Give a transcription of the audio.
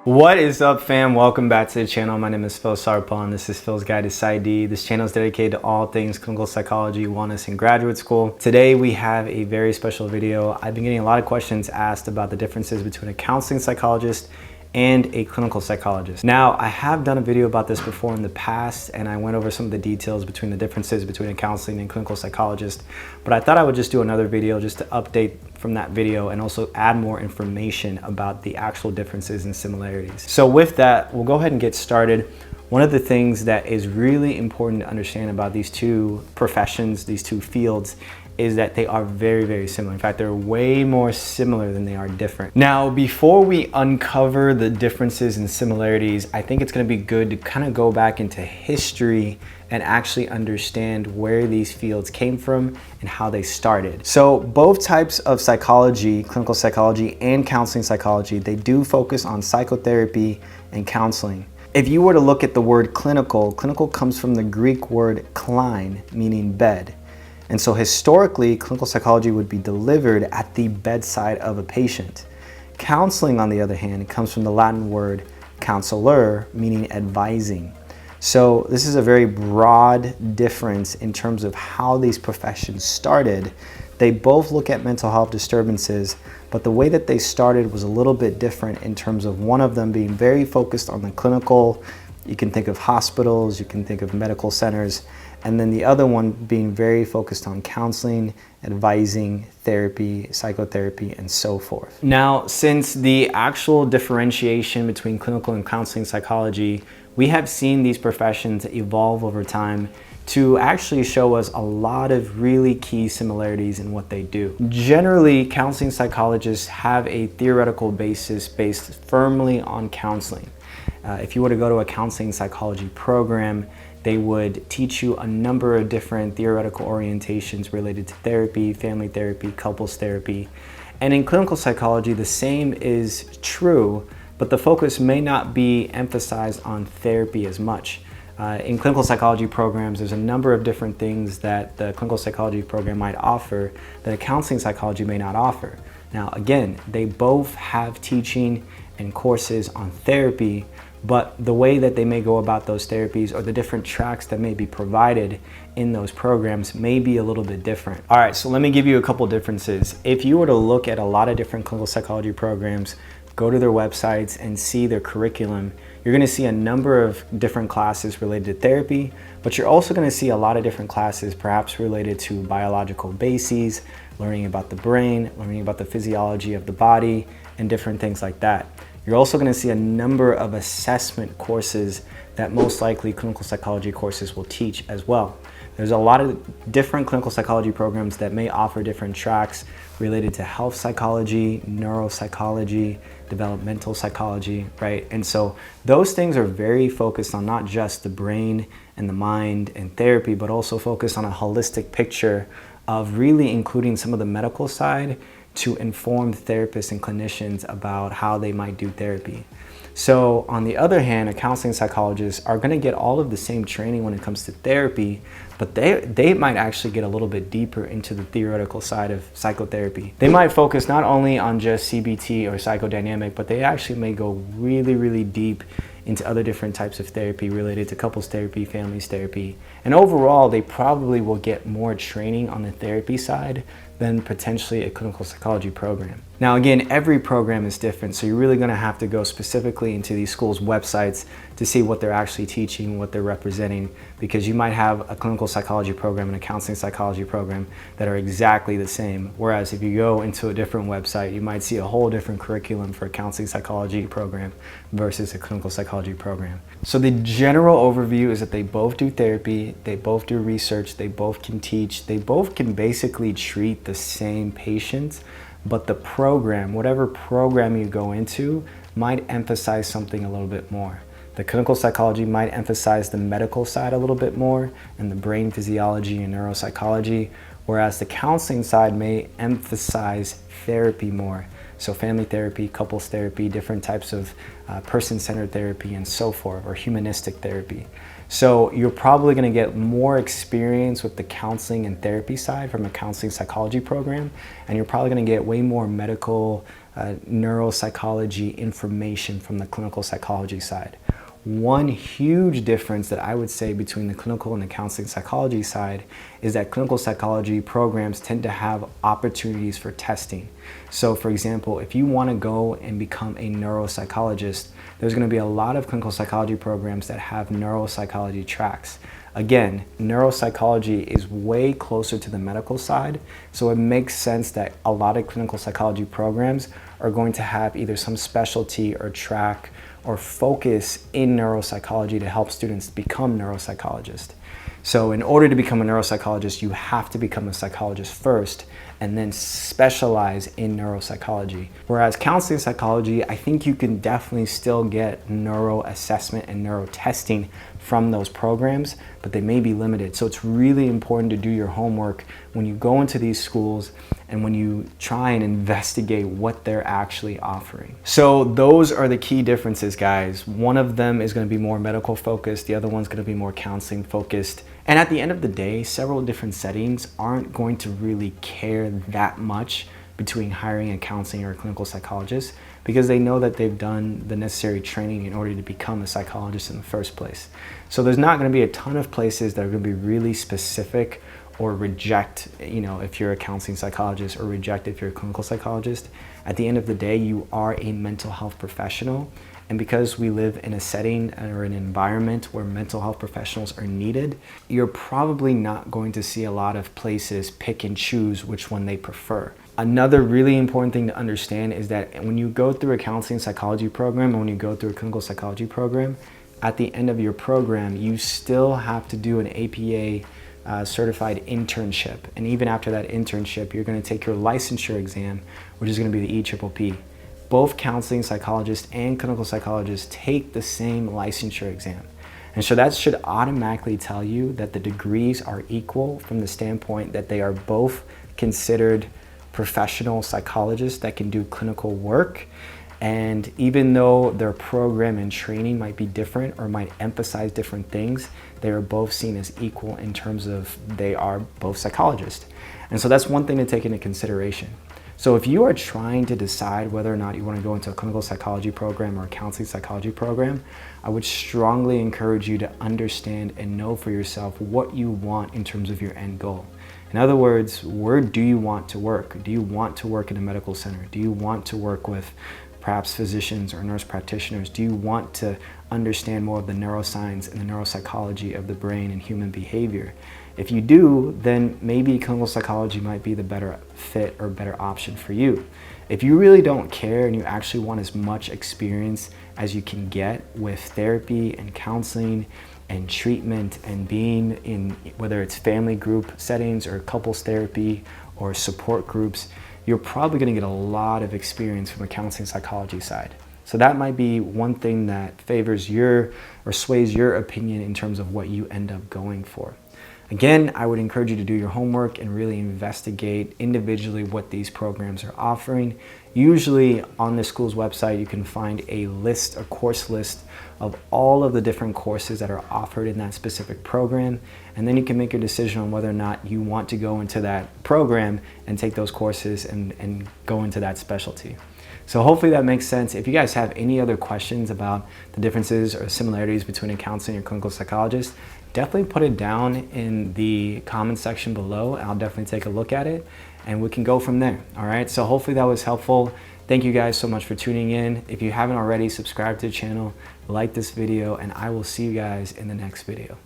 What is up, fam? Welcome back to the channel. My name is Phil Sarpon. This is Phil's Guide to PsyD. This channel is dedicated to all things clinical psychology, wellness, and graduate school. Today we have a very special video. I've been getting a lot of questions asked about the differences between a counseling psychologist and a clinical psychologist. Now, I have done a video about this before in the past, and I went over some of the details between the differences between a counseling and clinical psychologist, but I thought I would just do another video just to update from that video and also add more information about the actual differences and similarities. So with that, we'll go ahead and get started. One of the things that is really important to understand about these two professions, these two fields, is that they are very, very similar. In fact, they're way more similar than they are different. Now, before we uncover the differences and similarities, I think it's gonna be good to kind of go back into history and actually understand where these fields came from and how they started. So both types of psychology, clinical psychology and counseling psychology, they do focus on psychotherapy and counseling. If you were to look at the word clinical, clinical comes from the Greek word klein, meaning bed. And so historically, clinical psychology would be delivered at the bedside of a patient. Counseling, on the other hand, comes from the Latin word counselor, meaning advising. So this is a very broad difference in terms of how these professions started. They both look at mental health disturbances, but the way that they started was a little bit different in terms of one of them being very focused on the clinical. You can think of hospitals, you can think of medical centers, and then the other one being very focused on counseling, advising, therapy, psychotherapy, and so forth. Now, since the actual differentiation between clinical and counseling psychology, we have seen these professions evolve over time to actually show us a lot of really key similarities in what they do. Generally, counseling psychologists have a theoretical basis based firmly on counseling. If you were to go to a counseling psychology program, they would teach you a number of different theoretical orientations related to therapy, family therapy, couples therapy. And in clinical psychology, the same is true, but the focus may not be emphasized on therapy as much. In clinical psychology programs, there's a number of different things that the clinical psychology program might offer that a counseling psychology may not offer. Now, again, they both have teaching and courses on therapy, but the way that they may go about those therapies or the different tracks that may be provided in those programs may be a little bit different. All right, so let me give you a couple differences. If you were to look at a lot of different clinical psychology programs, go to their websites and see their curriculum, you're gonna see a number of different classes related to therapy, but you're also gonna see a lot of different classes perhaps related to biological bases, learning about the brain, learning about the physiology of the body, and different things like that. You're also going to see a number of assessment courses that most likely clinical psychology courses will teach as well. There's a lot of different clinical psychology programs that may offer different tracks related to health psychology, neuropsychology, developmental psychology, right? And so those things are very focused on not just the brain and the mind and therapy, but also focused on a holistic picture of really including some of the medical side to inform therapists and clinicians about how they might do therapy. So on the other hand, a counseling psychologist are gonna get all of the same training when it comes to therapy, but they might actually get a little bit deeper into the theoretical side of psychotherapy. They might focus not only on just CBT or psychodynamic, but they actually may go really, really deep into other different types of therapy related to couples therapy, families therapy. And overall, they probably will get more training on the therapy side than potentially a clinical psychology program. Now again, every program is different, so you're really gonna have to go specifically into these schools' websites to see what they're actually teaching, what they're representing, because you might have a clinical psychology program and a counseling psychology program that are exactly the same. Whereas if you go into a different website, you might see a whole different curriculum for a counseling psychology program versus a clinical psychology program. So the general overview is that they both do therapy, they both do research, they both can teach, they both can basically treat the same patients, but the program, whatever program you go into, might emphasize something a little bit more. The clinical psychology might emphasize the medical side a little bit more and the brain physiology and neuropsychology, whereas the counseling side may emphasize therapy more. So family therapy, couples therapy, different types of person-centered therapy and so forth, or humanistic therapy. So you're probably going to get more experience with the counseling and therapy side from a counseling psychology program, and you're probably going to get way more medical neuropsychology information from the clinical psychology side. One huge difference that I would say between the clinical and the counseling psychology side is that clinical psychology programs tend to have opportunities for testing. So for example, if you want to go and become a neuropsychologist, there's going to be a lot of clinical psychology programs that have neuropsychology tracks. Again, neuropsychology is way closer to the medical side, so it makes sense that a lot of clinical psychology programs are going to have either some specialty or track or focus in neuropsychology to help students become neuropsychologists. So in order to become a neuropsychologist, you have to become a psychologist first and then specialize in neuropsychology. Whereas counseling psychology, I think you can definitely still get neuro assessment and neuro testing from those programs, but they may be limited. So it's really important to do your homework when you go into these schools and when you try and investigate what they're actually offering. So those are the key differences, guys. One of them is going to be more medical focused, the other one's going to be more counseling focused. And at the end of the day, several different settings aren't going to really care that much between hiring a counseling or a clinical psychologist because they know that they've done the necessary training in order to become a psychologist in the first place. So there's not going to be a ton of places that are going to be really specific or reject, if you're a counseling psychologist, or reject if you're a clinical psychologist. At the end of the day, you are a mental health professional. And because we live in a setting or an environment where mental health professionals are needed, you're probably not going to see a lot of places pick and choose which one they prefer. Another really important thing to understand is that when you go through a counseling psychology program and when you go through a clinical psychology program, at the end of your program, you still have to do an APA certified internship. And even after that internship, you're going to take your licensure exam, which is going to be the EPPP. Both counseling psychologists and clinical psychologists take the same licensure exam. And so that should automatically tell you that the degrees are equal from the standpoint that they are both considered professional psychologists that can do clinical work. And even though their program and training might be different or might emphasize different things, they are both seen as equal in terms of they are both psychologists. And so that's one thing to take into consideration. So if you are trying to decide whether or not you want to go into a clinical psychology program or a counseling psychology program, I would strongly encourage you to understand and know for yourself what you want in terms of your end goal. In other words, where do you want to work? Do you want to work in a medical center? Do you want to work with perhaps physicians or nurse practitioners? Do you want to understand more of the neuroscience and the neuropsychology of the brain and human behavior? If you do, then maybe clinical psychology might be the better fit or better option for you. If you really don't care and you actually want as much experience as you can get with therapy and counseling and treatment and being in, whether it's family group settings or couples therapy or support groups, you're probably going to get a lot of experience from a counseling psychology side. So that might be one thing that favors your or sways your opinion in terms of what you end up going for. Again, I would encourage you to do your homework and really investigate individually what these programs are offering. Usually on the school's website, you can find a course list of all of the different courses that are offered in that specific program. And then you can make your decision on whether or not you want to go into that program and take those courses and go into that specialty. So hopefully that makes sense. If you guys have any other questions about the differences or similarities between a counseling or clinical psychologist, definitely put it down in the comment section below. I'll definitely take a look at it and we can go from there. All right, so hopefully that was helpful. Thank you guys so much for tuning in. If you haven't already, subscribe to the channel, like this video, and I will see you guys in the next video.